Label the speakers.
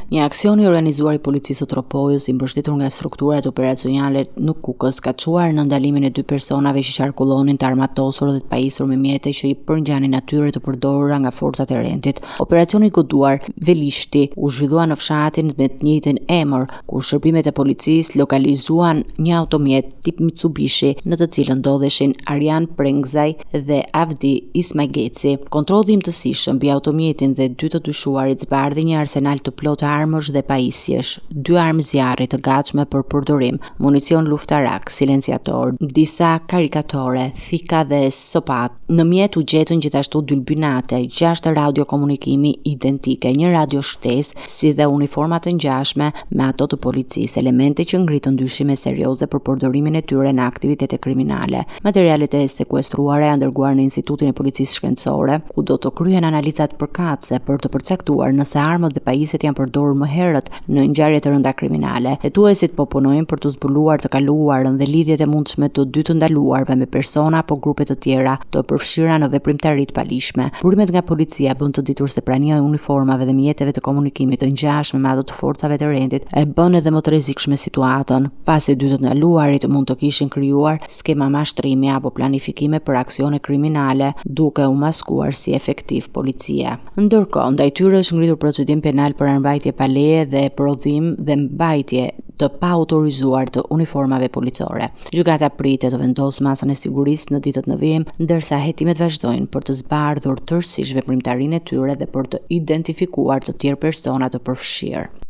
Speaker 1: Një aksion i organizuar i policisë së Tropojës, i mbështetur nga strukturat operacionale në Kukës, ka çuar në ndalimin e 2 personave që qarkullonin të armatosur dhe të pajisur me mjete që i përngjanin atyre të përdorura nga forcat e rendit. Operacioni i goduar Velishti u zhvillua në fshatin me të njëjtin emër, ku shërbimet e policisë lokalizuan një automjet tip Mitsubishi në të cilën ndodheshin Arjan Prengzaj dhe Avdi Ismageci. Kontrolli i imtësishëm mbi automjetin dhe 2 të dyshuarit zbardhi një arsenal të plotë armësh dhe pajisjesh, 2 armë zjarri të gatshme për përdorim, municion luftarak, silenciator, disa karikatore, thika dhe sopat. Në mjet u gjetën gjithashtu 2 lbynate, 6 radiokomunikimi identike, një radio shtesë, si dhe uniforma të ngjashme me ato të policisë, elemente që ngritën dyshime serioze për përdorimin e tyre në aktivitete kriminale. Materialet e sekuestruara janë dërguar në Institutin e Policisë Shkencore, ku do të kryen analizat përkatëse për të përcaktuar nëse armët dhe pajiset janë përdorur më herët në ngjarje të rënda kriminale. Hetuesit po punojnë për të zbuluar të kaluarën dhe lidhjet e mundshme të 2 të ndaluarve me persona apo grupe të tjera të përfshira në veprimtari të palishme. Burimet nga policia bën të ditur se prania e uniformave dhe mjeteve të komunikimit të ngjashme me ato të forcave të rendit e bën edhe më të rrezikshme situatën, pasi 2 të ndaluarit mund të kishin krijuar skema mashtrimi apo planifikime për aksione kriminale, duke u maskuar si efektiv policie. Ndërkohë, ndaj tyre është ngritur procedim penal për armbajtje pa leje dhe prodhim dhe mbajtje të paautorizuar të uniformave policore. Gjykata pritet të vendosë masën e sigurisë në ditët në vijim, ndërsa hetimet vazhdojnë për të zbardhur tërësisht veprimtarinë e tyre dhe për të identifikuar të tjerë persona të përfshirë.